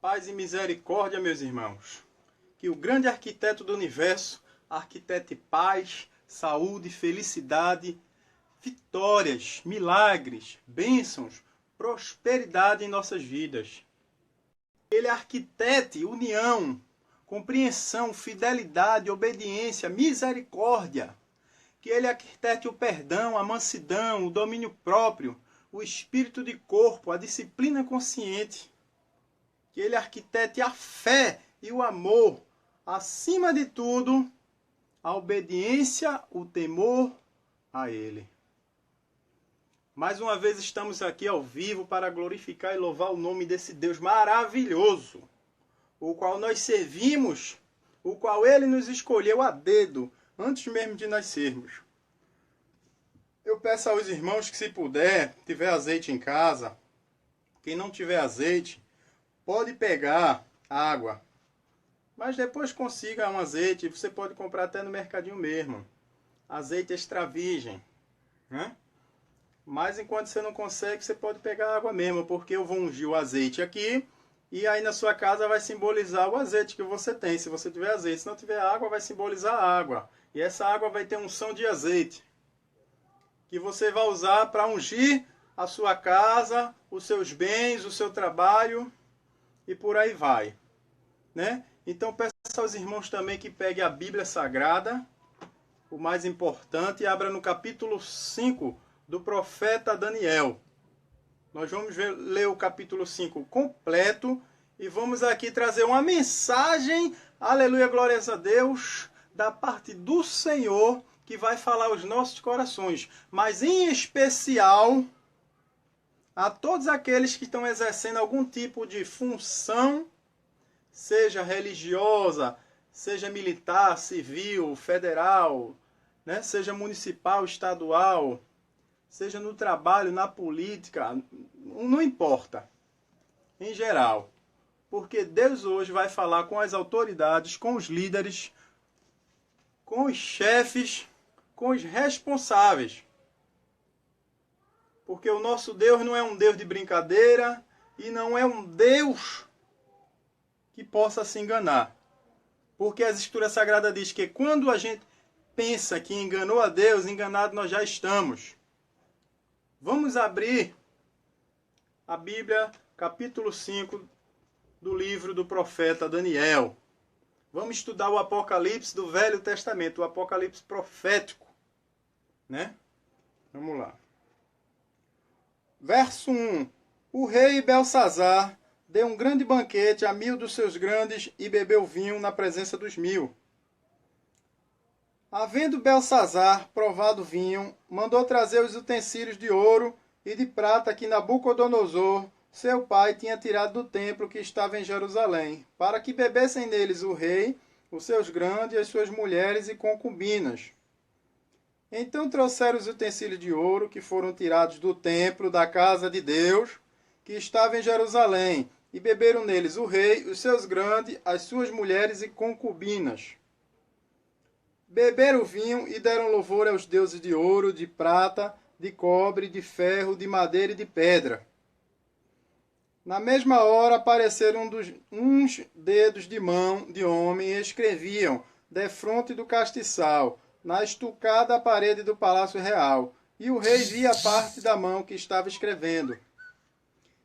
Paz e misericórdia, meus irmãos. Que o grande arquiteto do universo arquitete paz, saúde, felicidade, vitórias, milagres, bênçãos, prosperidade em nossas vidas. Ele arquitete união, compreensão, fidelidade, obediência, misericórdia. Que ele arquitete o perdão, a mansidão, o domínio próprio, o espírito de corpo, a disciplina consciente. Que ele arquitete a fé e o amor. Acima de tudo, a obediência, o temor a ele. Mais uma vez estamos aqui ao vivo para glorificar e louvar o nome desse Deus maravilhoso, o qual nós servimos, o qual ele nos escolheu a dedo, antes mesmo de nascermos. Eu peço aos irmãos que, se puder, tiver azeite em casa, quem não tiver azeite, pode pegar água, mas depois consiga um azeite, você pode comprar até no mercadinho mesmo, azeite extra virgem, né? Mas enquanto você não consegue, você pode pegar água mesmo, porque eu vou ungir o azeite aqui, e aí na sua casa vai simbolizar o azeite que você tem, se você tiver azeite. Se não tiver água, vai simbolizar a água, e essa água vai ter unção de azeite, que você vai usar para ungir a sua casa, os seus bens, o seu trabalho, e por aí vai, né? Então peço aos irmãos também que peguem a Bíblia Sagrada, o mais importante, e abra no capítulo 5 do profeta Daniel. Nós vamos ler o capítulo 5 completo e vamos aqui trazer uma mensagem, aleluia, glórias a Deus, da parte do Senhor, que vai falar aos nossos corações, mas em especial a todos aqueles que estão exercendo algum tipo de função, seja religiosa, seja militar, civil, federal, né? Seja municipal, estadual, seja no trabalho, na política, não importa, em geral. Porque Deus hoje vai falar com as autoridades, com os líderes, com os chefes, com os responsáveis. Porque o nosso Deus não é um Deus de brincadeira e não é um Deus que possa se enganar. Porque a Escritura Sagrada diz que quando a gente pensa que enganou a Deus, enganado nós já estamos. Vamos abrir a Bíblia, capítulo 5 do livro do profeta Daniel. Vamos estudar o Apocalipse do Velho Testamento, o Apocalipse profético, né? Vamos lá. Verso 1. O rei Belsazar deu um grande banquete a 1000 dos seus grandes e bebeu vinho na presença dos 1000. Havendo Belsazar provado vinho, mandou trazer os utensílios de ouro e de prata que Nabucodonosor, seu pai, tinha tirado do templo que estava em Jerusalém, para que bebessem neles o rei, os seus grandes, as suas mulheres e concubinas. Então trouxeram os utensílios de ouro que foram tirados do templo da casa de Deus, que estava em Jerusalém, e beberam neles o rei, os seus grandes, as suas mulheres e concubinas. Beberam o vinho e deram louvor aos deuses de ouro, de prata, de cobre, de ferro, de madeira e de pedra. Na mesma hora apareceram uns dedos de mão de homem e escreviam, defronte do castiçal, na estucada parede do palácio real, e o rei via a parte da mão que estava escrevendo.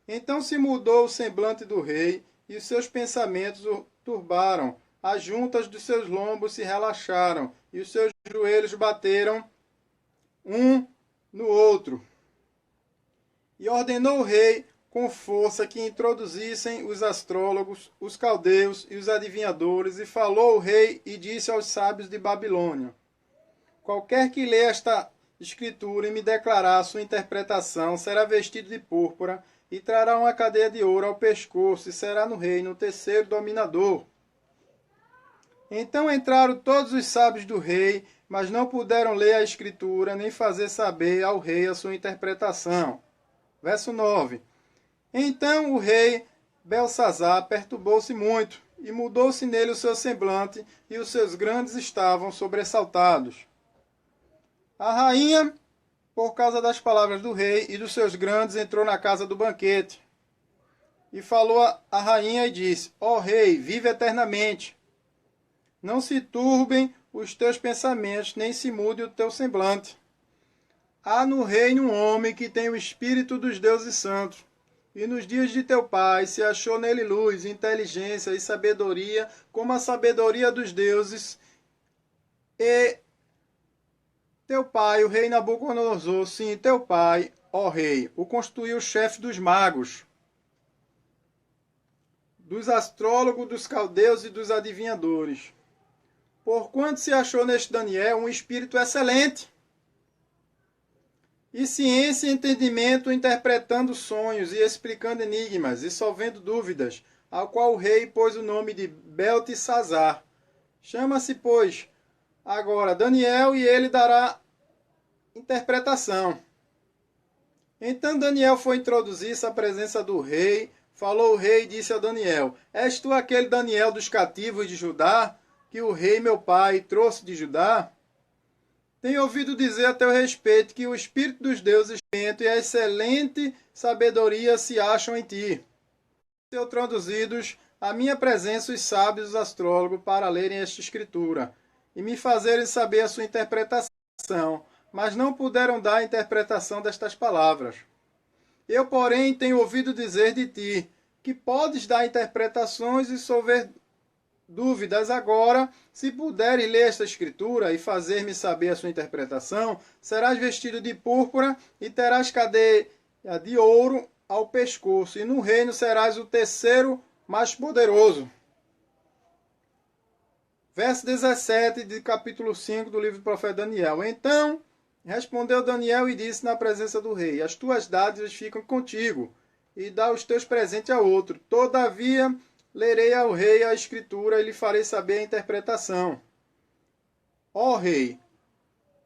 Então se mudou o semblante do rei, e os seus pensamentos o turbaram, as juntas dos seus lombos se relaxaram, e os seus joelhos bateram um no outro. E ordenou o rei com força que introduzissem os astrólogos, os caldeus e os adivinhadores, e falou o rei e disse aos sábios de Babilônia: qualquer que lê esta escritura e me declarar a sua interpretação será vestido de púrpura e trará uma cadeia de ouro ao pescoço e será no reino o terceiro dominador. Então entraram todos os sábios do rei, mas não puderam ler a escritura nem fazer saber ao rei a sua interpretação. Verso 9. Então o rei Belsazar perturbou-se muito, e mudou-se nele o seu semblante, e os seus grandes estavam sobressaltados. A rainha, por causa das palavras do rei e dos seus grandes, entrou na casa do banquete. E falou a rainha e disse: Ó rei, vive eternamente. Não se turbem os teus pensamentos, nem se mude o teu semblante. Há no reino um homem que tem o espírito dos deuses santos. E nos dias de teu pai se achou nele luz, inteligência e sabedoria, como a sabedoria dos deuses. E teu pai, o rei Nabucodonosor, sim, teu pai, ó rei, o constituiu chefe dos magos, dos astrólogos, dos caldeus e dos adivinhadores. Porquanto se achou neste Daniel um espírito excelente, e ciência e entendimento, interpretando sonhos e explicando enigmas e solvendo dúvidas, ao qual o rei pôs o nome de Beltesazar. Chama-se, pois, agora Daniel, e ele dará interpretação. Então Daniel foi introduzir-se à presença do rei. Falou o rei e disse a Daniel: És tu aquele Daniel dos cativos de Judá, que o rei meu pai trouxe de Judá? Tenho ouvido dizer a teu respeito que o Espírito dos deuses e a excelente sabedoria se acham em ti. São introduzidos à minha presença os sábios, os astrólogos, para lerem esta escritura e me fazerem saber a sua interpretação, mas não puderam dar a interpretação destas palavras. Eu, porém, tenho ouvido dizer de ti que podes dar interpretações e solver dúvidas. Agora, se puderes ler esta escritura e fazer-me saber a sua interpretação, serás vestido de púrpura e terás cadeia de ouro ao pescoço, e no reino serás o terceiro mais poderoso. Verso 17 de capítulo 5 do livro do profeta Daniel. Então respondeu Daniel e disse na presença do rei: As tuas dádivas ficam contigo, e dá os teus presentes a outro. Todavia, lerei ao rei a escritura e lhe farei saber a interpretação. Ó rei,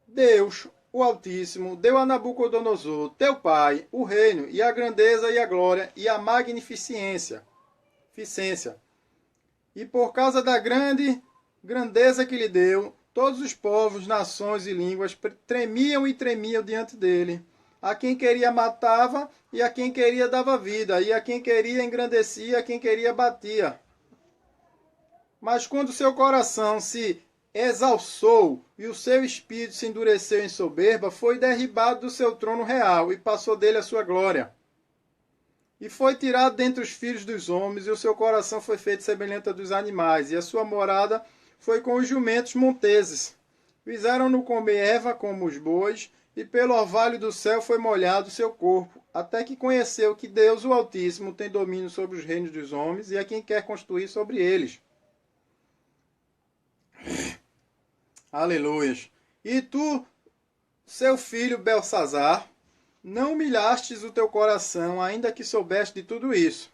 Deus, o Altíssimo, deu a Nabucodonosor, teu pai, o reino, e a grandeza e a glória, e a magnificência. E por causa da grandeza que lhe deu, todos os povos, nações e línguas tremiam e tremiam diante dele. A quem queria matava, e a quem queria dava vida, e a quem queria engrandecia, a quem queria batia. Mas quando seu coração se exalçou e o seu espírito se endureceu em soberba, foi derribado do seu trono real e passou dele a sua glória. E foi tirado dentre os filhos dos homens, e o seu coração foi feito semelhante a dos animais, e a sua morada foi com os jumentos monteses. Fizeram-no comer erva como os bois, e pelo orvalho do céu foi molhado o seu corpo, até que conheceu que Deus, o Altíssimo, tem domínio sobre os reinos dos homens, e a quem quer construir sobre eles. Aleluias. E tu, seu filho Belsazar, não humilhastes o teu coração, ainda que soubeste de tudo isso.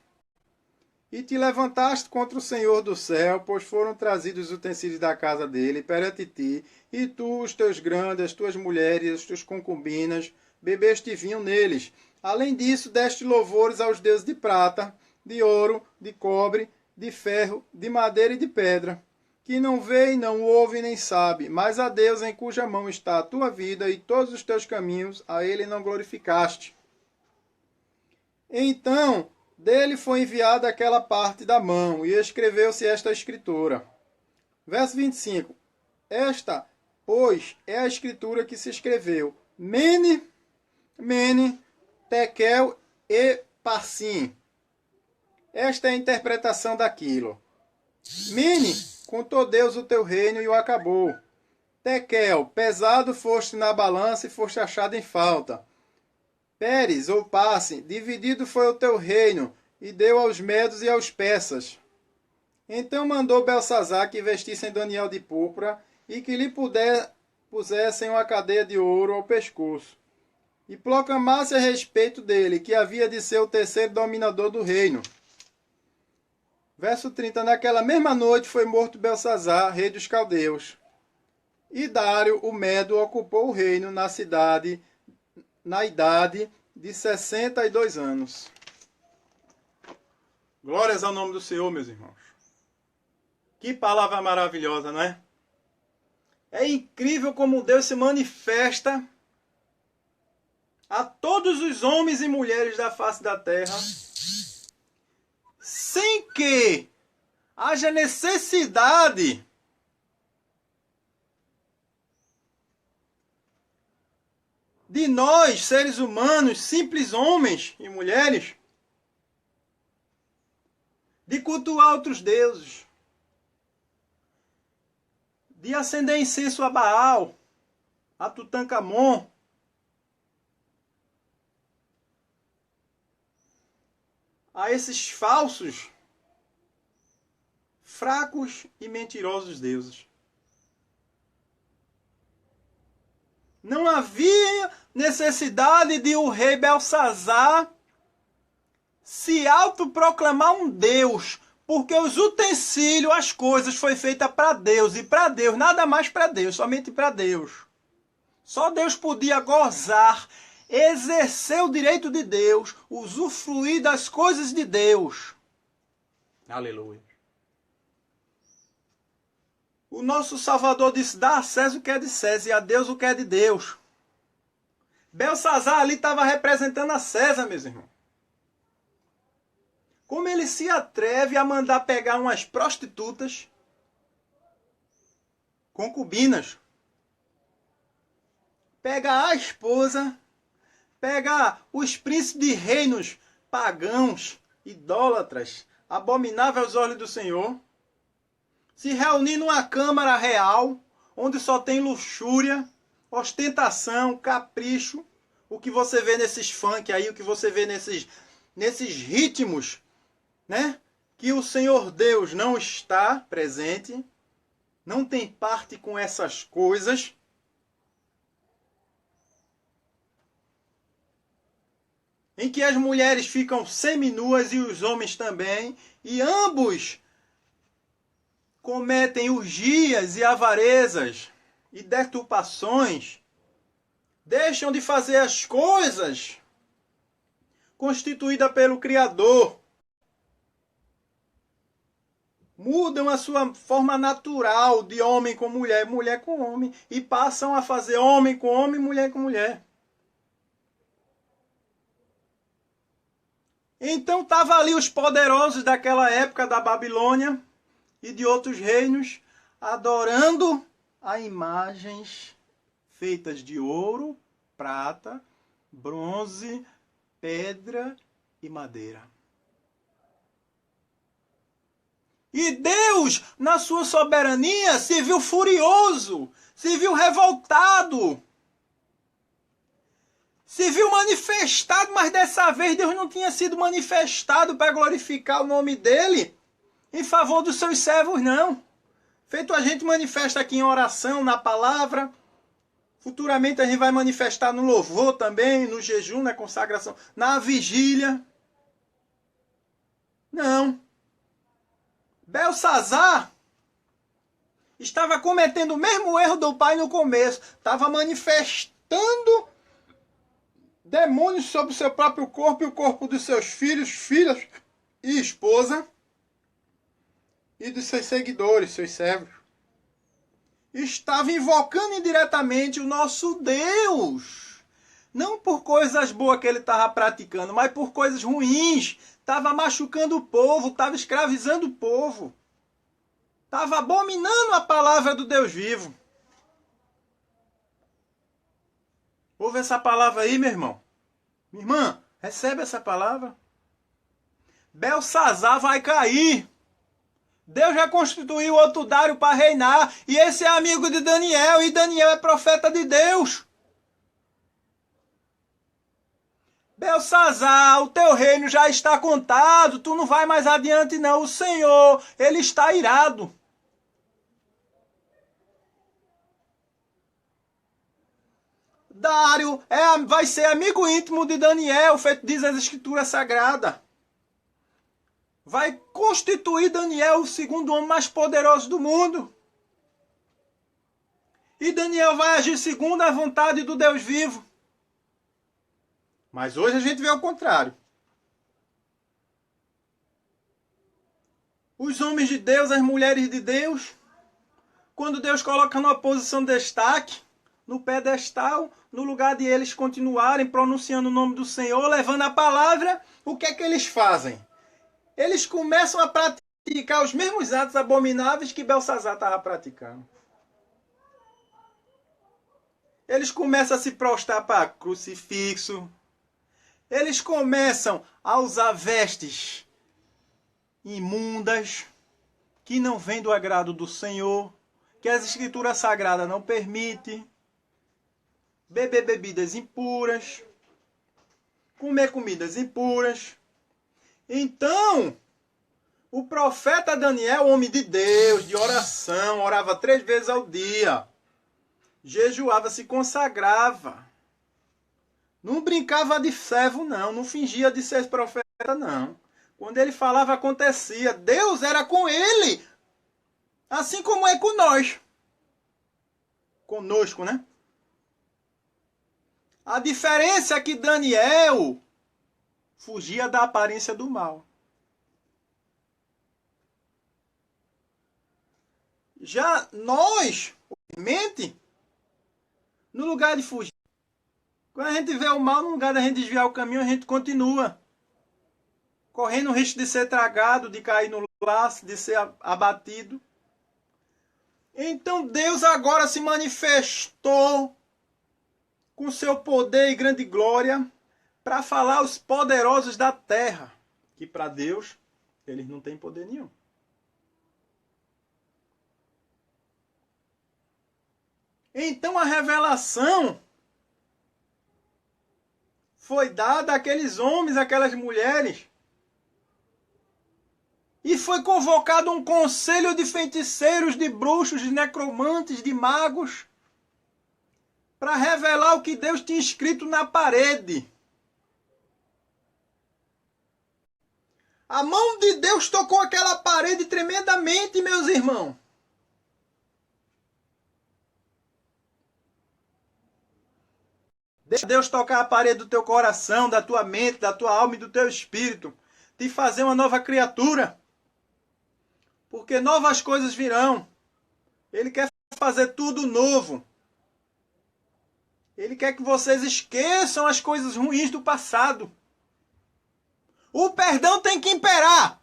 E te levantaste contra o Senhor do céu, pois foram trazidos os utensílios da casa dele perante ti, e tu, os teus grandes, as tuas mulheres, as tuas concubinas, bebeste vinho neles. Além disso, deste louvores aos deuses de prata, de ouro, de cobre, de ferro, de madeira e de pedra, que não vê e não ouve nem sabe, mas a Deus em cuja mão está a tua vida e todos os teus caminhos, a ele não glorificaste. Então dele foi enviada aquela parte da mão, e escreveu-se esta escritura. Verso 25. Esta, pois, é a escritura que se escreveu. Mene, Mene, Tekel e Parsim. Esta é a interpretação daquilo. Mene, contou Deus o teu reino e o acabou. Tekel, pesado foste na balança e foste achado em falta. Pérez, ou passe, dividido foi o teu reino, e deu aos medos e aos persas. Então mandou Belsazar que vestissem Daniel de púrpura, e que lhe pusessem uma cadeia de ouro ao pescoço, e proclamasse a respeito dele, que havia de ser o terceiro dominador do reino. Verso 30. Naquela mesma noite foi morto Belsazar, rei dos caldeus. E Dário, o Medo, ocupou o reino na idade de 62 anos. Glórias ao nome do Senhor, meus irmãos. Que palavra maravilhosa, não é? É incrível como Deus se manifesta a todos os homens e mulheres da face da terra sem que haja necessidade de nós, seres humanos, simples homens e mulheres, de cultuar outros deuses, de acender incenso a Baal, a Tutankhamon, a esses falsos, fracos e mentirosos deuses. Não havia necessidade de o rei Belsazar se autoproclamar um Deus, porque os utensílios, as coisas, foi feita para Deus, e para Deus, nada mais para Deus, somente para Deus. Só Deus podia gozar, exercer o direito de Deus, usufruir das coisas de Deus. Aleluia. O nosso Salvador disse, dá a César o que é de César e a Deus o que é de Deus. Belsazar ali estava representando a César, meus irmãos. Como ele se atreve a mandar pegar umas prostitutas, concubinas, pegar a esposa, pegar os príncipes de reinos pagãos, idólatras, abomináveis aos olhos do Senhor, se reunir numa câmara real, onde só tem luxúria, ostentação, capricho, o que você vê nesses funk aí, o que você vê nesses ritmos, né? Que o Senhor Deus não está presente, não tem parte com essas coisas. Em que as mulheres ficam seminuas e os homens também, e ambos cometem urgias e avarezas e deturpações, deixam de fazer as coisas constituídas pelo Criador, mudam a sua forma natural de homem com mulher, mulher com homem, e passam a fazer homem com homem, mulher com mulher. Então estavam ali os poderosos daquela época da Babilônia e de outros reinos, adorando a imagens feitas de ouro, prata, bronze, pedra e madeira. E Deus, na sua soberania, se viu furioso, se viu revoltado, se viu manifestado, mas dessa vez Deus não tinha sido manifestado para glorificar o nome dele em favor dos seus servos, não. Feito a gente manifesta aqui em oração, na palavra, futuramente a gente vai manifestar no louvor também, no jejum, na consagração, na vigília. Não. Belsazar estava cometendo o mesmo erro do pai no começo. Estava manifestando demônios sobre o seu próprio corpo e o corpo dos seus filhos, filhas e esposa e dos seus seguidores, seus servos. Estava invocando indiretamente o nosso Deus. Não por coisas boas que ele estava praticando, mas por coisas ruins. Estava machucando o povo, estava escravizando o povo. Estava abominando a palavra do Deus vivo. Ouve essa palavra aí, meu irmão. Minha irmã, recebe essa palavra. Belsazar vai cair. Deus já constituiu outro Dário para reinar. E esse é amigo de Daniel. E Daniel é profeta de Deus. Belsazar, o teu reino já está contado. Tu não vai mais adiante não. O Senhor, ele está irado. Dário vai ser amigo íntimo de Daniel, feito diz as Escrituras Sagradas. Vai constituir Daniel o segundo homem mais poderoso do mundo. E Daniel vai agir segundo a vontade do Deus vivo. Mas hoje a gente vê o contrário. Os homens de Deus, as mulheres de Deus, quando Deus coloca numa posição de destaque, no pedestal, no lugar de eles continuarem pronunciando o nome do Senhor, levando a palavra, o que é que eles fazem? Eles começam a praticar os mesmos atos abomináveis que Belsazar estava praticando. Eles começam a se prostrar para crucifixo. Eles começam a usar vestes imundas, que não vêm do agrado do Senhor, que as escrituras sagradas não permitem. Beber bebidas impuras. Comer comidas impuras. Então, o profeta Daniel, homem de Deus, de oração, orava 3 vezes ao dia. Jejuava, se consagrava. Não brincava de servo, não. Não fingia de ser profeta, não. Quando ele falava, acontecia. Deus era com ele. Assim como é com nós. Conosco, né? A diferença é que Daniel fugia da aparência do mal. Já nós, mente, no lugar de fugir, quando a gente vê o mal, no lugar da gente desviar o caminho, a gente continua. Correndo o risco de ser tragado, de cair no laço, de ser abatido. Então Deus agora se manifestou com seu poder e grande glória para falar aos poderosos da terra, que para Deus eles não têm poder nenhum. Então a revelação foi dada àqueles homens, àquelas mulheres. E foi convocado um conselho de feiticeiros, de bruxos, de necromantes, de magos, para revelar o que Deus tinha escrito na parede. A mão de Deus tocou aquela parede tremendamente, meus irmãos. Deixa Deus tocar a parede do teu coração, da tua mente, da tua alma e do teu espírito. Te fazer uma nova criatura. Porque novas coisas virão. Ele quer fazer tudo novo. Ele quer que vocês esqueçam as coisas ruins do passado. O perdão tem que imperar.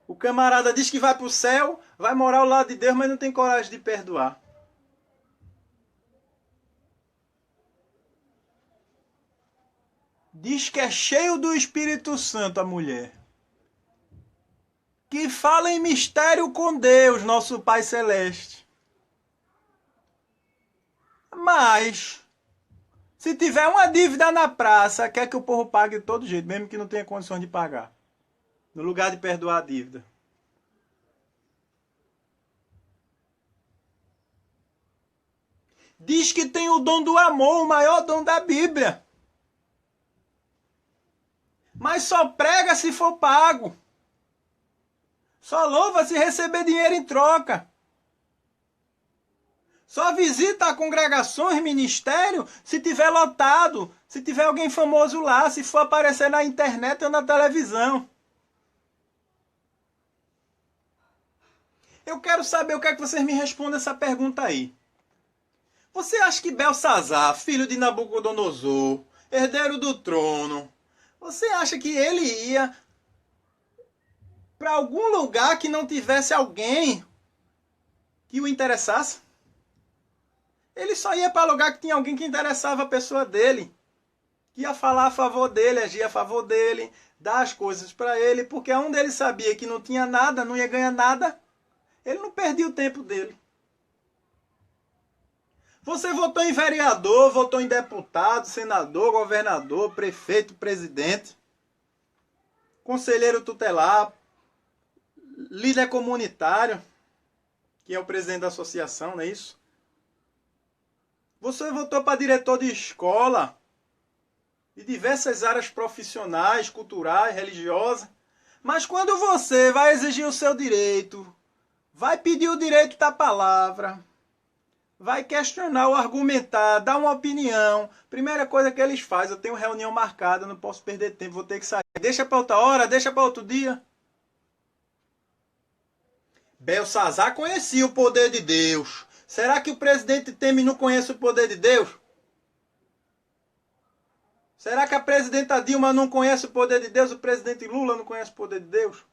O camarada diz que vai para o céu, vai morar ao lado de Deus, mas não tem coragem de perdoar. Diz que é cheio do Espírito Santo a mulher. Que fala em mistério com Deus, nosso Pai Celeste. Mas, se tiver uma dívida na praça, quer que o povo pague de todo jeito, mesmo que não tenha condições de pagar. No lugar de perdoar a dívida. Diz que tem o dom do amor, o maior dom da Bíblia. Mas só prega se for pago. Só louva se receber dinheiro em troca. Só visita congregações, ministério, se tiver lotado, se tiver alguém famoso lá, se for aparecer na internet ou na televisão. Eu quero saber o que é que vocês me respondem essa pergunta aí. Você acha que Belsazar, filho de Nabucodonosor, herdeiro do trono, você acha que ele ia para algum lugar que não tivesse alguém que o interessasse? Ele só ia para lugar que tinha alguém que interessava a pessoa dele, que ia falar a favor dele, agir a favor dele, dar as coisas para ele, porque onde ele sabia que não tinha nada, não ia ganhar nada, ele não perdia o tempo dele. Você votou em vereador, votou em deputado, senador, governador, prefeito, presidente, conselheiro tutelar, líder comunitário, que é o presidente da associação, não é isso? Você votou para diretor de escola, de diversas áreas profissionais, culturais, religiosas. Mas quando você vai exigir o seu direito, vai pedir o direito da palavra, vai questionar ou argumentar, dar uma opinião, primeira coisa que eles fazem, eu tenho reunião marcada, não posso perder tempo, vou ter que sair. Deixa para outra hora, deixa para outro dia. Belsazar conhecia o poder de Deus. Será que o presidente Temer não conhece o poder de Deus? Será que a presidenta Dilma não conhece o poder de Deus? O presidente Lula não conhece o poder de Deus?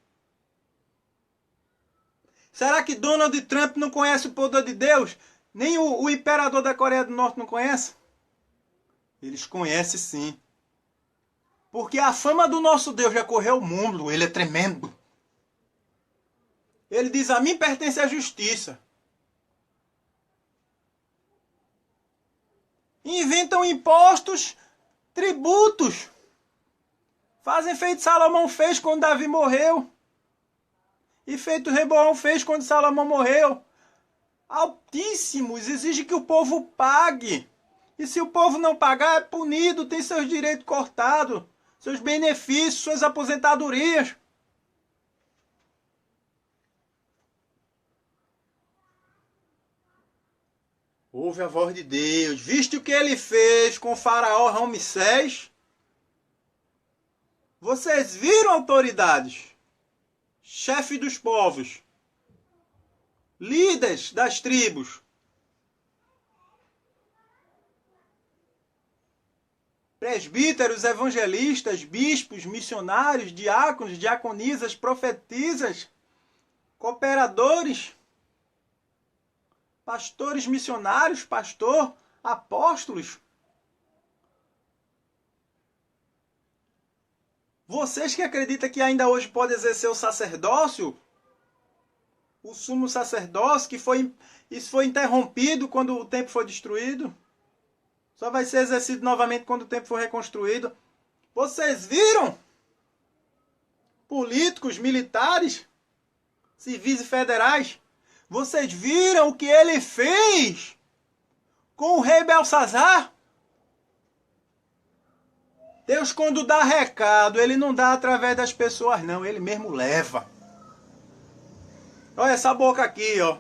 Será que Donald Trump não conhece o poder de Deus? Nem o imperador da Coreia do Norte não conhece? Eles conhecem sim. Porque a fama do nosso Deus já correu o mundo. Ele é tremendo. Ele diz, a mim pertence a justiça. Inventam impostos, tributos. Fazem feito Salomão fez quando Davi morreu. E feito Reboão fez quando Salomão morreu. Altíssimos, exige que o povo pague. E se o povo não pagar, é punido, tem seus direitos cortados, seus benefícios, suas aposentadorias. Ouve a voz de Deus. Viste o que ele fez com o faraó Ramsés? Vocês viram, autoridades? Chefe dos povos, líderes das tribos, presbíteros, evangelistas, bispos, missionários, diáconos, diaconisas, profetisas, cooperadores, pastores missionários, pastor, apóstolos. Vocês que acreditam que ainda hoje pode exercer o sacerdócio, o sumo sacerdócio, isso foi interrompido quando o templo foi destruído, só vai ser exercido novamente quando o templo for reconstruído. Vocês viram? Políticos, militares, civis e federais, vocês viram o que ele fez com o rei Belsazar? Deus, quando dá recado, ele não dá através das pessoas, não. Ele mesmo leva. Olha essa boca aqui, ó.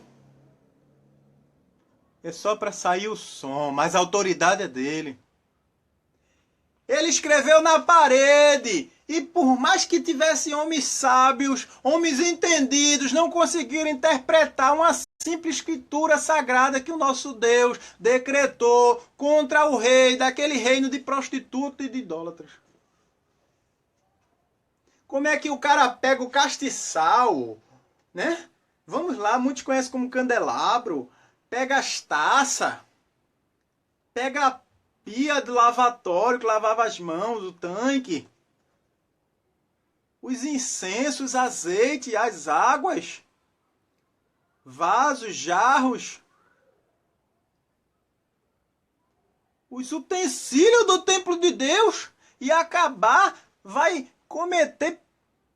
É só para sair o som, mas a autoridade é dele. Ele escreveu na parede. E por mais que tivesse homens sábios, homens entendidos, não conseguiram interpretar uma simples escritura sagrada que o nosso Deus decretou contra o rei daquele reino de prostitutas e de idólatras. Como é que o cara pega o castiçal, né? Vamos lá, muitos conhecem como candelabro, pega as taças, pega a pia do lavatório que lavava as mãos, o tanque, os incensos, azeite, as águas, vasos, jarros, os utensílios do templo de Deus e acabar, vai cometer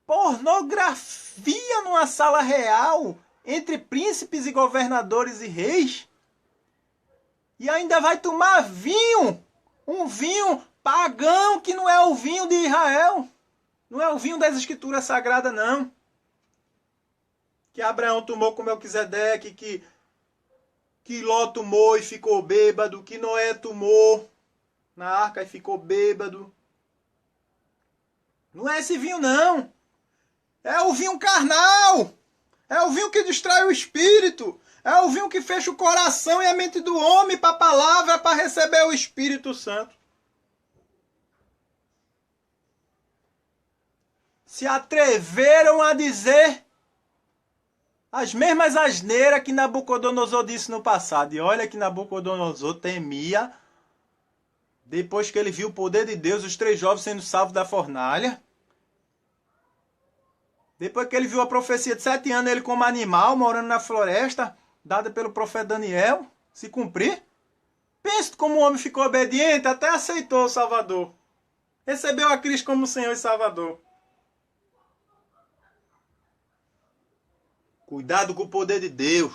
pornografia numa sala real entre príncipes e governadores e reis e ainda vai tomar vinho, um vinho pagão que não é o vinho de Israel, não é o vinho das escrituras sagradas não. Que Abraão tomou com Melquisedeque, que Ló tomou e ficou bêbado, que Noé tomou na arca e ficou bêbado. Não é esse vinho não. É o vinho carnal. É o vinho que distrai o espírito. É o vinho que fecha o coração e a mente do homem para a palavra, para receber o Espírito Santo. Se atreveram a dizer as mesmas asneiras que Nabucodonosor disse no passado. E olha que Nabucodonosor temia, depois que ele viu o poder de Deus, os 3 jovens sendo salvos da fornalha. Depois que ele viu a profecia de 7 anos, ele como animal, morando na floresta, dada pelo profeta Daniel, se cumprir. Pense como o homem ficou obediente, até aceitou o Salvador. Recebeu a Cristo como Senhor e Salvador. Cuidado com o poder de Deus.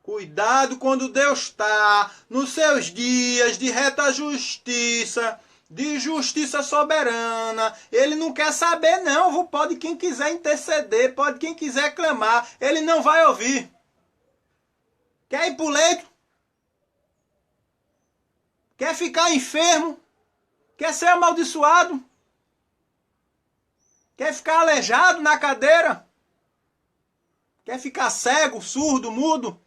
Cuidado quando Deus está nos seus dias de reta justiça, de justiça soberana. Ele não quer saber não. Pode quem quiser interceder, pode quem quiser clamar. Ele não vai ouvir. Quer ir para o leito? Quer ficar enfermo? Quer ser amaldiçoado? Quer ficar aleijado na cadeira? Quer ficar cego, surdo, mudo?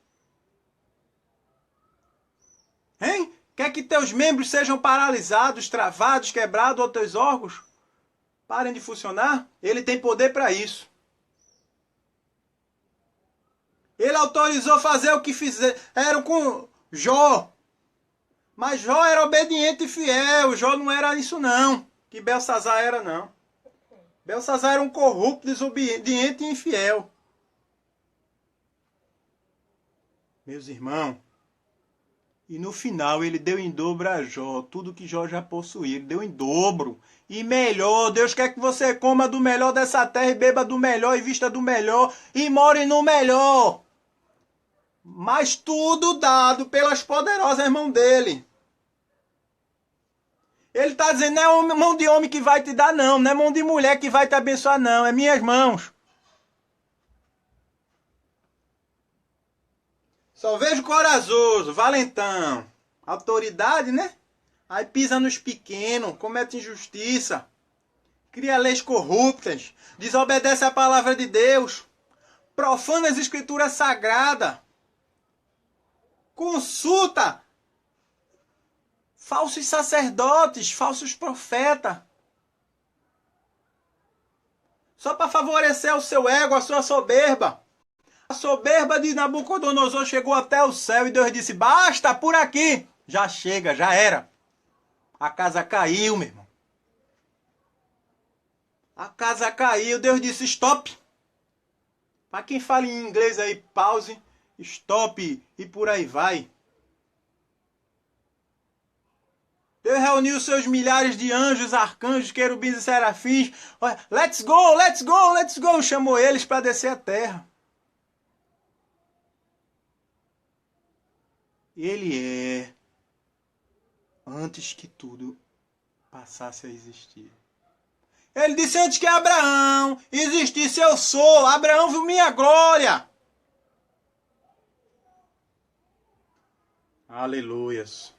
Hein? Quer que teus membros sejam paralisados, travados, quebrados ou teus órgãos parem de funcionar? Ele tem poder para isso. Ele autorizou fazer o que fizeram com Jó. Mas Jó era obediente e fiel. Jó não era isso não. Que Belsazar era não. Belsazar era um corrupto, desobediente e infiel. Meus irmãos, e no final ele deu em dobro a Jó, tudo que Jó já possuía, ele deu em dobro. E melhor, Deus quer que você coma do melhor dessa terra e beba do melhor e vista do melhor e more no melhor. Mas tudo dado pelas poderosas mãos dele. Ele está dizendo, não é mão de homem que vai te dar não, não é mão de mulher que vai te abençoar não, é minhas mãos. Só vejo corajoso, valentão, autoridade, né? Aí pisa nos pequenos, comete injustiça, cria leis corruptas, desobedece a palavra de Deus, profana as escrituras sagradas, consulta falsos sacerdotes, falsos profetas, só para favorecer o seu ego, a sua soberba. A soberba de Nabucodonosor chegou até o céu e Deus disse, basta, por aqui. Já chega, já era. A casa caiu, meu irmão. A casa caiu, Deus disse, stop. Para quem fala em inglês aí, pause, stop e por aí vai. Deus reuniu seus milhares de anjos, arcanjos, querubins e serafins. Let's go, let's go, let's go. Chamou eles para descer a terra. Ele é, antes que tudo passasse a existir. Ele disse, antes que Abraão existisse, eu sou. Abraão viu minha glória. Aleluias.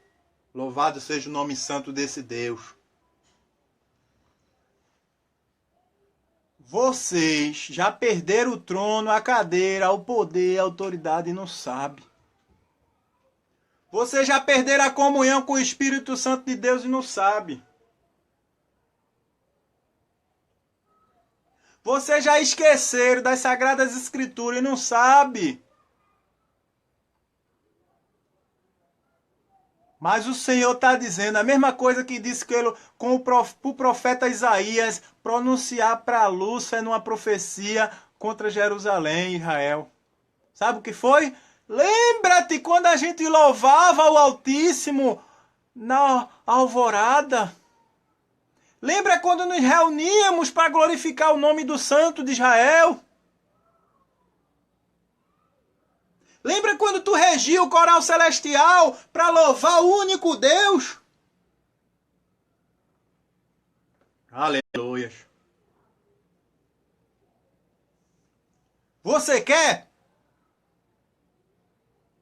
Louvado seja o nome santo desse Deus. Vocês já perderam o trono, a cadeira, o poder, a autoridade e não sabem. Vocês já perderam a comunhão com o Espírito Santo de Deus e não sabe. Vocês já esqueceram das Sagradas Escrituras e não sabe. Mas o Senhor está dizendo a mesma coisa que disse com o profeta Isaías pronunciar para Lúcifer numa profecia contra Jerusalém e Israel. Sabe o que foi? Lembra-te quando a gente louvava o Altíssimo na alvorada? Lembra quando nos reuníamos para glorificar o nome do Santo de Israel? Lembra quando tu regia o coral celestial para louvar o único Deus? Aleluia. Você quer?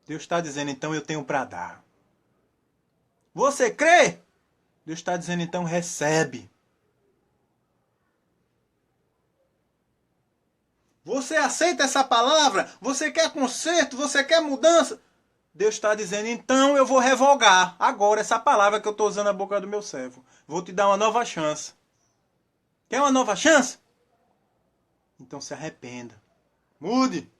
Deus está dizendo, então eu tenho para dar. Você crê? Deus está dizendo, então recebe. Você aceita essa palavra? Você quer conserto? Você quer mudança? Deus está dizendo, então eu vou revogar agora essa palavra que eu estou usando na boca do meu servo. Vou te dar uma nova chance. Quer uma nova chance? Então se arrependa. Mude.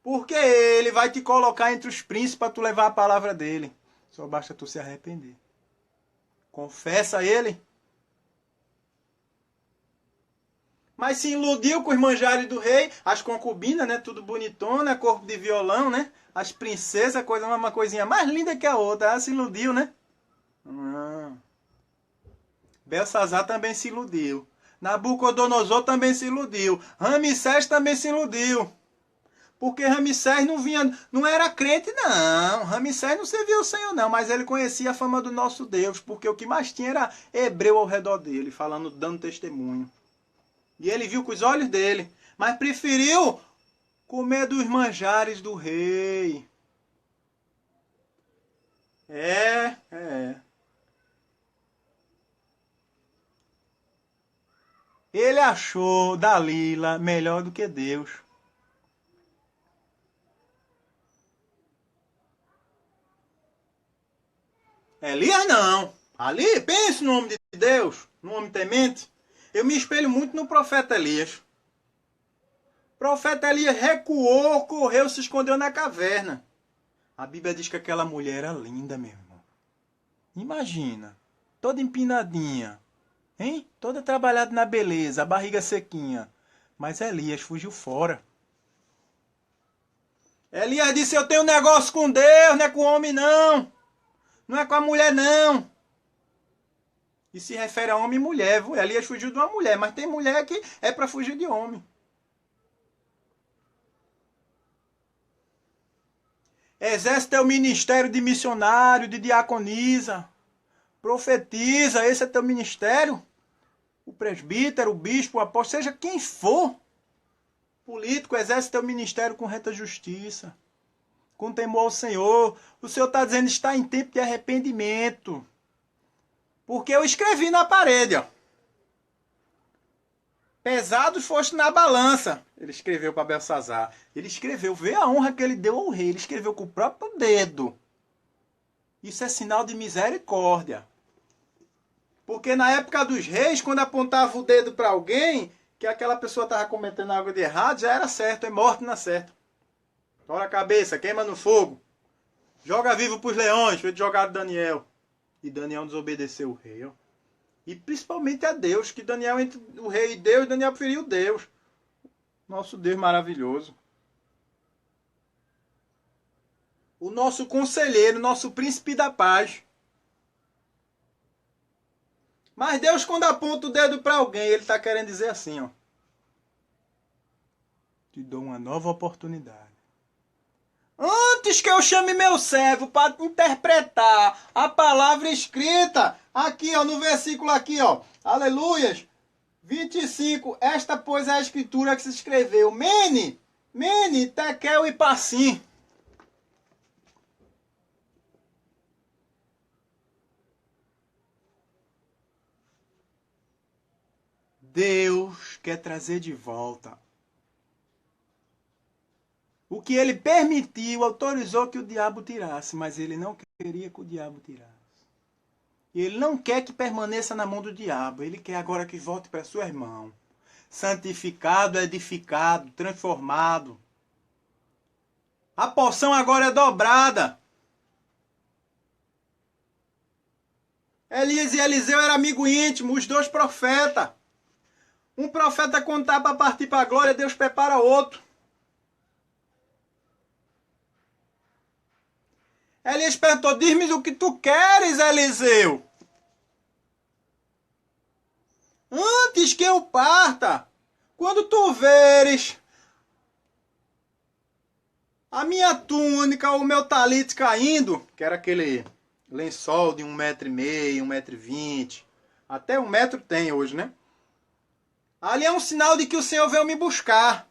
Porque ele vai te colocar entre os príncipes para tu levar a palavra dele. Só basta tu se arrepender. Confessa a ele. Mas se iludiu com os manjares do rei, as concubinas, né? Tudo bonitona, corpo de violão, né? As princesas, uma coisinha mais linda que a outra. Ela se iludiu, né? Belsazar também se iludiu. Nabucodonosor também se iludiu. Ramsés também se iludiu. Porque Ramsés não era crente, não. Ramsés não servia o Senhor, não. Mas ele conhecia a fama do nosso Deus. Porque o que mais tinha era hebreu ao redor dele, falando, dando testemunho. E ele viu com os olhos dele. Mas preferiu comer dos manjares do rei. É. Ele achou Dalila melhor do que Deus. Elias não. Ali, pense no homem de Deus, no homem temente. Eu me espelho muito no profeta Elias. O profeta Elias recuou, correu, se escondeu na caverna. A Bíblia diz que aquela mulher era linda, meu irmão. Imagina, toda empinadinha, hein? Toda trabalhada na beleza, a barriga sequinha. Mas Elias fugiu fora. Elias disse, eu tenho um negócio com Deus, não é com o homem não. Não é com a mulher não. E se refere a homem e mulher, viu? Elias fugiu de uma mulher, mas tem mulher que é para fugir de homem. Exerce teu ministério de missionário, de diaconisa. Profetiza, esse é teu ministério. O presbítero, o bispo, o apóstolo, seja quem for. Político, exerce teu ministério com reta justiça. Com temor ao Senhor. O Senhor está dizendo, está em tempo de arrependimento. Porque eu escrevi na parede, ó. Pesado foste na balança. Ele escreveu para Belsazar. Ele escreveu, vê a honra que ele deu ao rei. Ele escreveu com o próprio dedo. Isso é sinal de misericórdia. Porque na época dos reis, quando apontava o dedo para alguém, que aquela pessoa estava cometendo algo de errado, já era certo, é morte na certa. Tora a cabeça, queima no fogo. Joga vivo para os leões, foi jogado Daniel. E Daniel desobedeceu o rei, ó. E principalmente a Deus, que Daniel, entre o rei e Deus, Daniel preferiu Deus. Nosso Deus maravilhoso. O nosso conselheiro, nosso príncipe da paz. Mas Deus, quando aponta o dedo para alguém, ele está querendo dizer assim, ó. Te dou uma nova oportunidade. Antes que eu chame meu servo para interpretar a palavra escrita, aqui ó, no versículo aqui ó, aleluias, 25, esta pois é a escritura que se escreveu, Mene, Tekel e Passim. Deus quer trazer de volta o que ele permitiu, autorizou que o diabo tirasse, mas ele não queria que o diabo tirasse. E ele não quer que permaneça na mão do diabo, ele quer agora que volte para suas mãos. Santificado, edificado, transformado. A porção agora é dobrada. Elias e Eliseu eram amigos íntimos, os dois profetas. Um profeta, quando está para partir para a glória, Deus prepara outro. Elias perguntou, diz-me o que tu queres, Eliseu. Antes que eu parta, quando tu veres a minha túnica, o meu talite caindo, que era aquele lençol de 1,5 m, 1,20 m, até 1 m tem hoje, né? Ali é um sinal de que o Senhor veio me buscar.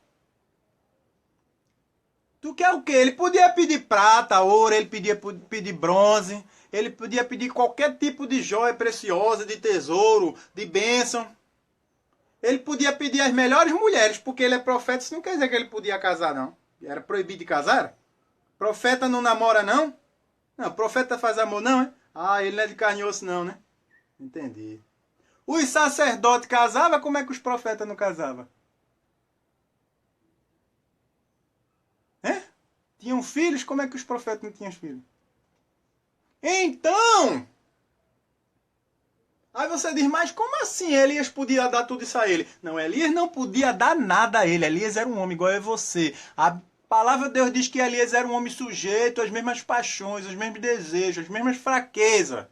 Tu quer o quê? Ele podia pedir prata, ouro, ele podia pedir bronze, ele podia pedir qualquer tipo de joia preciosa, de tesouro, de bênção. Ele podia pedir as melhores mulheres, porque ele é profeta, isso não quer dizer que ele podia casar, não. Era proibido de casar? Profeta não namora, não? Não, profeta faz amor, não, é? Ah, ele não é de carne e osso, não, né? Entendi. Os sacerdotes casavam, como é que os profetas não casavam? Tinham filhos, como é que os profetas não tinham filhos? Então, aí você diz, mas como assim Elias podia dar tudo isso a ele? Não, Elias não podia dar nada a ele. Elias era um homem igual a você. A palavra de Deus diz que Elias era um homem sujeito às mesmas paixões, aos mesmos desejos, às mesmas fraquezas.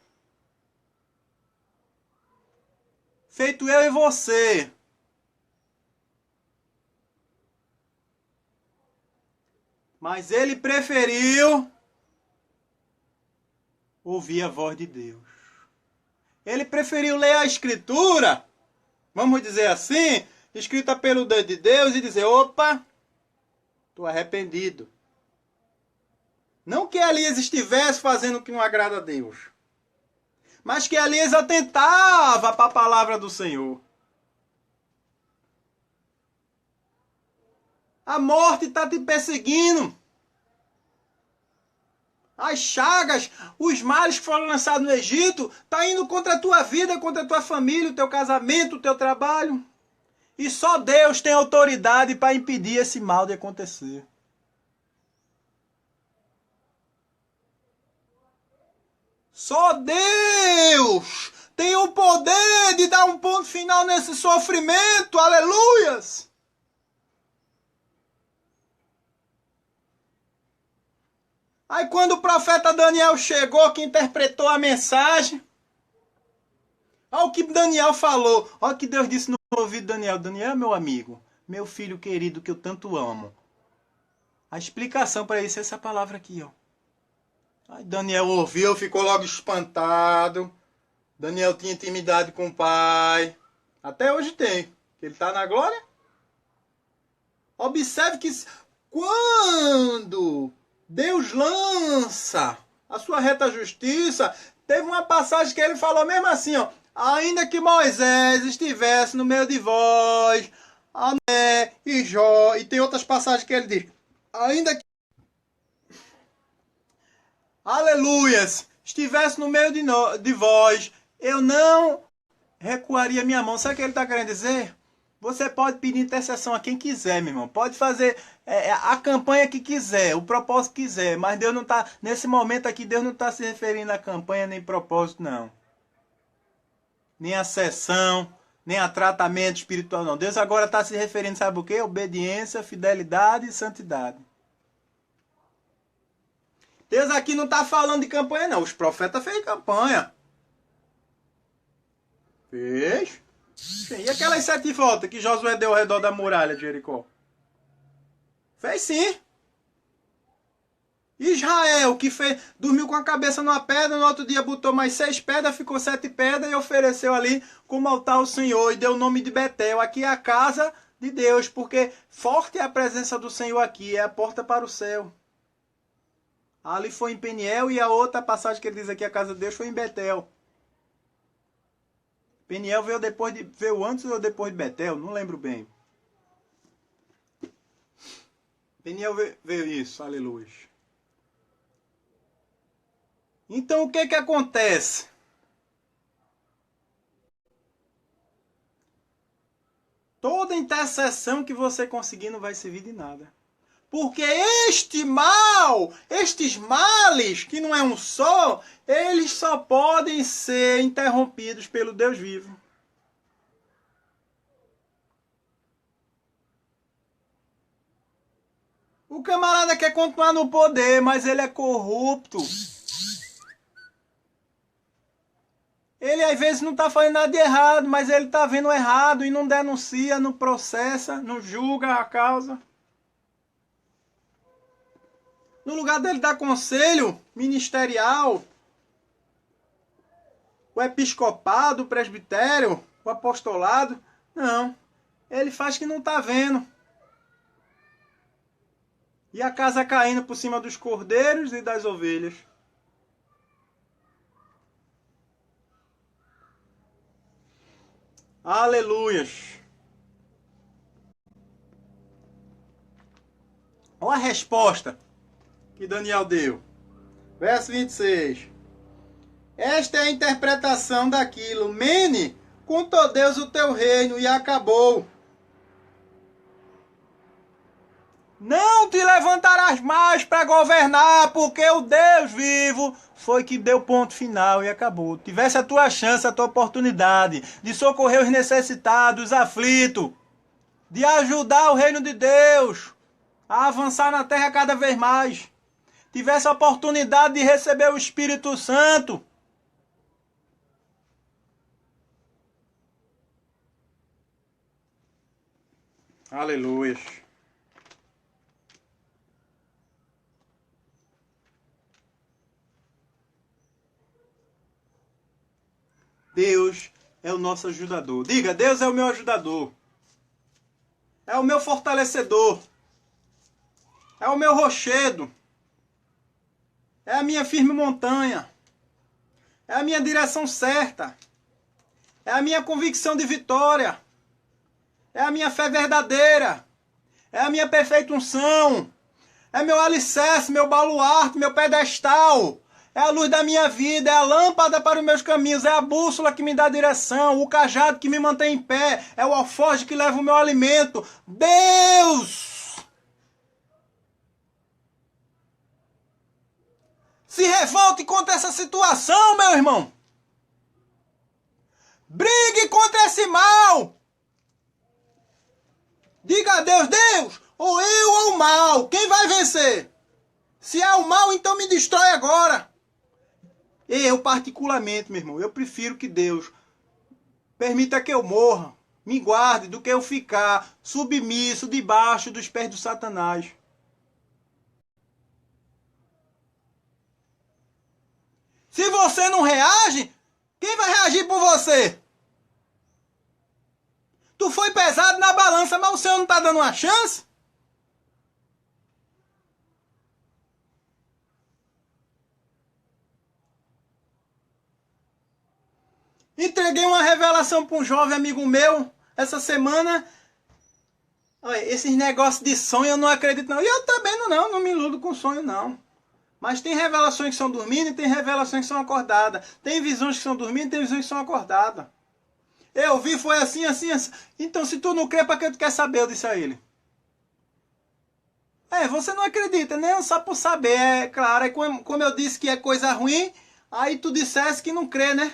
Feito eu e você. Mas ele preferiu ouvir a voz de Deus. Ele preferiu ler a Escritura, vamos dizer assim, escrita pelo dedo de Deus e dizer, opa, estou arrependido. Não que Elias estivesse fazendo o que não agrada a Deus, mas que Elias atentava para a palavra do Senhor. A morte está te perseguindo. As chagas, os males que foram lançados no Egito, tá indo contra a tua vida, contra a tua família, o teu casamento, o teu trabalho. E só Deus tem autoridade para impedir esse mal de acontecer. Só Deus tem o poder de dar um ponto final nesse sofrimento. Aleluias! Aí quando o profeta Daniel chegou, que interpretou a mensagem, olha o que Daniel falou. Olha o que Deus disse no ouvido de Daniel. Daniel, meu amigo, meu filho querido que eu tanto amo. A explicação para isso é essa palavra aqui, ó. Aí Daniel ouviu, ficou logo espantado. Daniel tinha intimidade com o pai. Até hoje tem. Ele está na glória. Observe que quando Deus lança a sua reta justiça, teve uma passagem que ele falou mesmo assim, ó. Ainda que Moisés estivesse no meio de vós, Amé e Jó, e tem outras passagens que ele diz, ainda que aleluias, estivesse no meio de vós, eu não recuaria minha mão. Sabe o que ele está querendo dizer? Você pode pedir intercessão a quem quiser, meu irmão. Pode fazer a campanha que quiser, o propósito que quiser. Mas Deus não está, nesse momento aqui, Deus não está se referindo à campanha nem propósito, não. Nem a sessão, nem a tratamento espiritual, não. Deus agora está se referindo, sabe o quê? Obediência, fidelidade e santidade. Deus aqui não está falando de campanha, não. Os profetas fez campanha. Fez. Sim. E aquelas 7 voltas que Josué deu ao redor da muralha de Jericó? Fez sim. Israel, que fez, dormiu com a cabeça numa pedra, no outro dia botou mais 6 pedras, ficou 7 pedras e ofereceu ali como altar ao Senhor e deu o nome de Betel. Aqui é a casa de Deus, porque forte é a presença do Senhor aqui, é a porta para o céu. Ali foi em Peniel e a outra passagem que ele diz aqui, a casa de Deus, foi em Betel. Peniel veio antes ou depois de Betel? Não lembro bem. Peniel veio isso, aleluia. Então o que acontece? Toda intercessão que você conseguir não vai servir de nada. Porque este mal, estes males, que não é um só, eles só podem ser interrompidos pelo Deus vivo. O camarada quer continuar no poder, mas ele é corrupto. Ele às vezes não está fazendo nada de errado, mas ele está vendo errado e não denuncia, não processa, não julga a causa. No lugar dele dar conselho ministerial, o episcopado, o presbitério, o apostolado, não. Ele faz que não está vendo. E a casa caindo por cima dos cordeiros e das ovelhas. Aleluias. Olha a resposta que Daniel deu. Verso 26. Esta é a interpretação daquilo. Mene, contou Deus o teu reino e acabou. Não te levantarás mais para governar, porque o Deus vivo foi que deu ponto final e acabou. Tivesse a tua chance, a tua oportunidade de socorrer os necessitados, os aflitos, de ajudar o reino de Deus a avançar na terra cada vez mais. Tivesse a oportunidade de receber o Espírito Santo. Aleluia. Deus é o nosso ajudador. Diga, Deus é o meu ajudador. É o meu fortalecedor. É o meu rochedo. É a minha firme montanha. É a minha direção certa. É a minha convicção de vitória. É a minha fé verdadeira. É a minha perfeita unção. É meu alicerce, meu baluarte, meu pedestal. É a luz da minha vida, é a lâmpada para os meus caminhos, é a bússola que me dá direção, o cajado que me mantém em pé, é o alforje que leva o meu alimento. Deus! Se revolte contra essa situação, meu irmão. Brigue contra esse mal. Diga a Deus, Deus, ou eu ou o mal, quem vai vencer? Se é o mal, então me destrói agora. Eu, particularmente, meu irmão, eu prefiro que Deus permita que eu morra, me guarde, do que eu ficar submisso debaixo dos pés do Satanás. Se você não reage, quem vai reagir por você? Tu foi pesado na balança, mas o Senhor não está dando uma chance? Entreguei uma revelação para um jovem amigo meu essa semana. Olha, esses negócios de sonho eu não acredito não. E eu também não me iludo com sonho não. Mas tem revelações que são dormindo e tem revelações que são acordadas. Tem visões que são dormindo e tem visões que são acordadas. Eu vi, foi assim, assim, assim. Então se tu não crê, para que tu quer saber? Eu disse a ele. Você não acredita, né? Só por saber, é claro. Aí como eu disse que é coisa ruim, aí tu dissesse que não crê, né?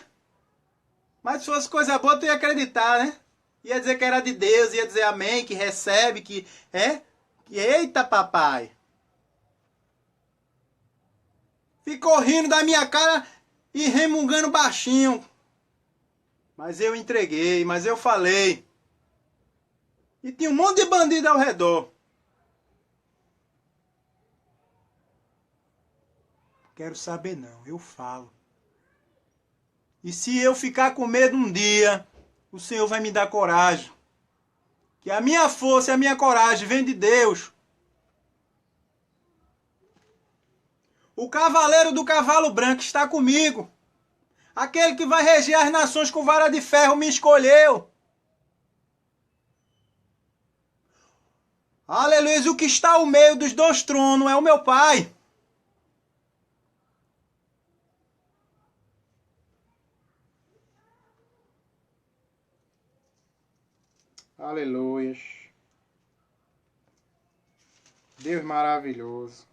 Mas se fosse coisa boa, tu ia acreditar, né? Ia dizer que era de Deus, ia dizer amém, que recebe, que... Eita, papai! Ficou rindo da minha cara e remungando baixinho. Mas eu entreguei, mas eu falei. E tinha um monte de bandido ao redor. Quero saber não, eu falo. E se eu ficar com medo um dia, o Senhor vai me dar coragem. Que a minha força e a minha coragem vem de Deus. O cavaleiro do cavalo branco está comigo. Aquele que vai reger as nações com vara de ferro me escolheu. Aleluia, o que está ao meio dos dois tronos é o meu Pai. Aleluia. Deus maravilhoso.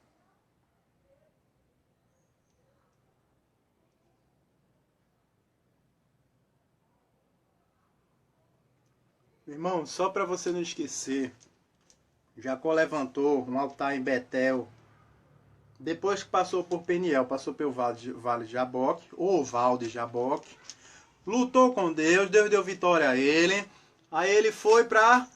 Irmão, só para você não esquecer, Jacó levantou um altar em Betel. Depois que passou por Peniel, passou pelo vale de Jaboque, ou Val de Jaboque. Lutou com Deus, Deus deu vitória a ele. Aí ele foi para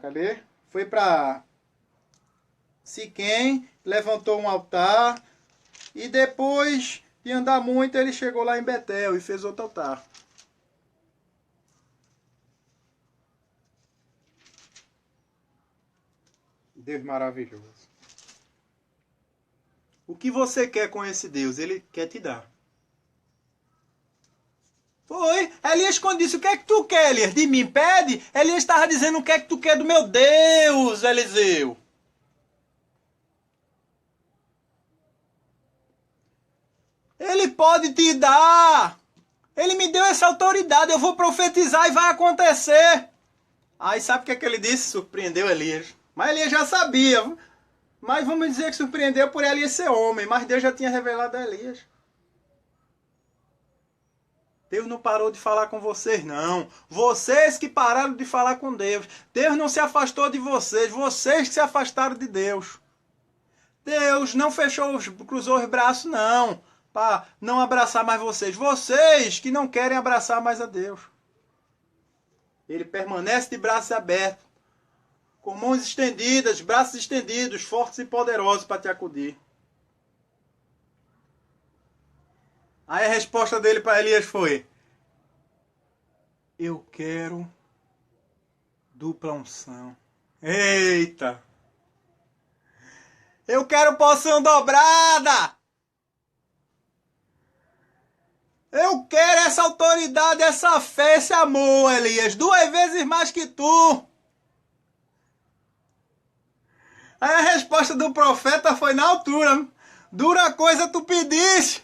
cadê? Foi para Siquém, levantou um altar e depois de andar muito ele chegou lá em Betel e fez outro altar. Deus maravilhoso. O que você quer com esse Deus? Ele quer te dar. Foi. Elias quando disse, o que é que tu quer, Elias? De mim, pede. Elias estava dizendo, o que é que tu quer do meu Deus, Eliseu? Ele pode te dar. Ele me deu essa autoridade, eu vou profetizar e vai acontecer. Aí sabe o que é que ele disse? Surpreendeu Elias. Mas Elias já sabia. Mas vamos dizer que surpreendeu por Elias ser homem. Mas Deus já tinha revelado a Elias. Deus não parou de falar com vocês, não. Vocês que pararam de falar com Deus. Deus não se afastou de vocês. Vocês que se afastaram de Deus. Deus não fechou, cruzou os braços, não. Para não abraçar mais vocês. Vocês que não querem abraçar mais a Deus. Ele permanece de braços abertos. Com mãos estendidas, braços estendidos, fortes e poderosos para te acudir. Aí a resposta dele para Elias foi: eu quero dupla unção. Eita! Eu quero porção dobrada! Eu quero essa autoridade, essa fé, esse amor, Elias, 2 vezes mais que tu. Aí a resposta do profeta foi na altura. Dura coisa tu pedisse.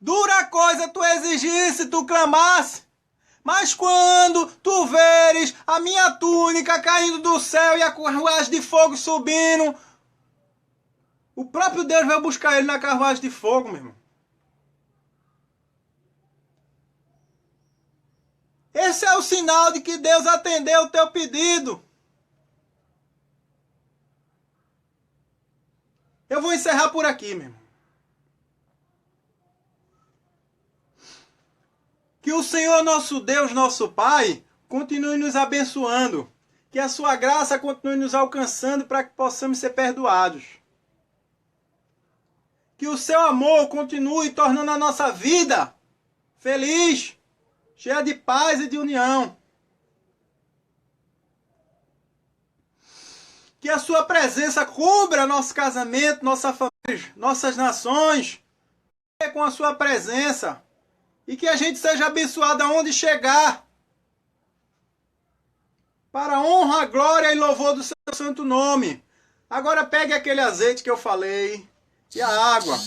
Dura coisa tu exigisse, tu clamasse. Mas quando tu veres a minha túnica caindo do céu e a carruagem de fogo subindo, o próprio Deus vai buscar ele na carruagem de fogo, meu irmão. Esse é o sinal de que Deus atendeu o teu pedido. Eu vou encerrar por aqui, meu irmão. Que o Senhor nosso Deus, nosso Pai, continue nos abençoando. Que a sua graça continue nos alcançando para que possamos ser perdoados. Que o seu amor continue tornando a nossa vida feliz, cheia de paz e de união. Que a sua presença cubra nosso casamento, nossa família, nossas nações, com a sua presença. E que a gente seja abençoado aonde chegar. Para a honra, glória e louvor do seu santo nome. Agora pegue aquele azeite que eu falei e a água.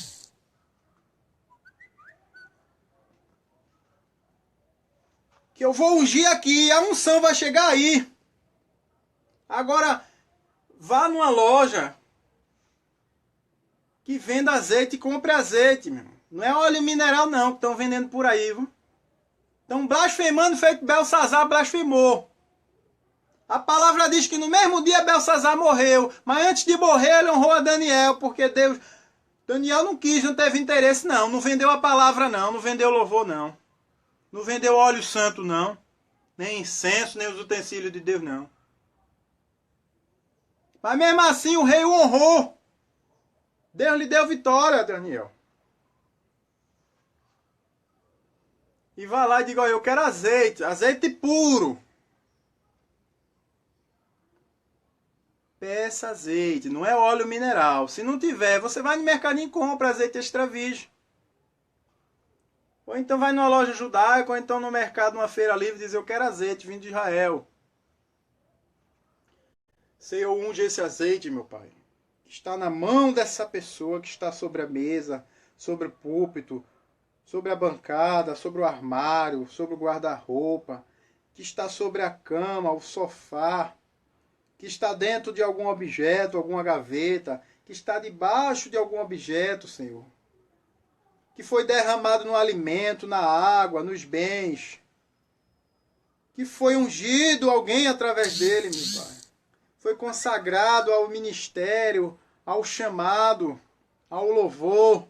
Que eu vou ungir aqui, a unção vai chegar aí. Agora, vá numa loja que venda azeite e compre azeite, meu irmão. Não é óleo mineral não, que estão vendendo por aí, viu? Estão blasfemando feito Belsazar blasfemou. A palavra diz que no mesmo dia Belsazar morreu, mas antes de morrer ele honrou a Daniel, porque Daniel não quis, não teve interesse não, não vendeu a palavra não, não vendeu louvor não. Não vendeu óleo santo não, nem incenso, nem os utensílios de Deus não. Mas mesmo assim o rei o honrou. Deus lhe deu vitória, Daniel. E vai lá e diga, eu quero azeite, azeite puro. Peça azeite, não é óleo mineral. Se não tiver, você vai no mercadinho e compra azeite extra virgem. Ou então vai numa loja judaica, ou então no mercado, numa feira livre, e diz, eu quero azeite vindo de Israel. Senhor, unge esse azeite, meu Pai, que está na mão dessa pessoa que está sobre a mesa, sobre o púlpito, sobre a bancada, sobre o armário, sobre o guarda-roupa, que está sobre a cama, o sofá, que está dentro de algum objeto, alguma gaveta, que está debaixo de algum objeto, Senhor, que foi derramado no alimento, na água, nos bens, que foi ungido alguém através dele, meu Pai. Foi consagrado ao ministério, ao chamado, ao louvor.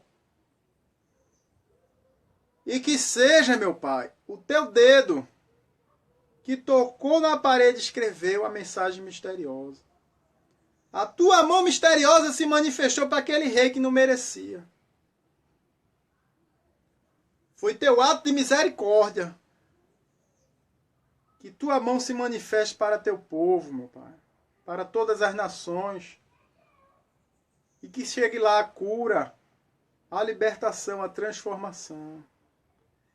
E que seja, meu Pai, o teu dedo que tocou na parede e escreveu a mensagem misteriosa. A tua mão misteriosa se manifestou para aquele rei que não merecia. Foi teu ato de misericórdia. Que tua mão se manifeste para teu povo, meu Pai. Para todas as nações. E que chegue lá a cura, a libertação, a transformação.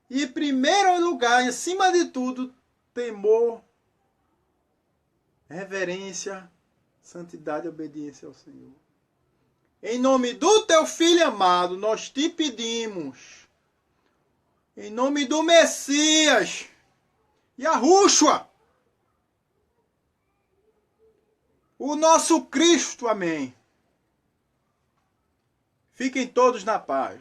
E em primeiro lugar, em cima de tudo, temor, reverência, santidade e obediência ao Senhor. Em nome do teu Filho amado, nós te pedimos. Em nome do Messias, Yahushua, o nosso Cristo, amém. Fiquem todos na paz.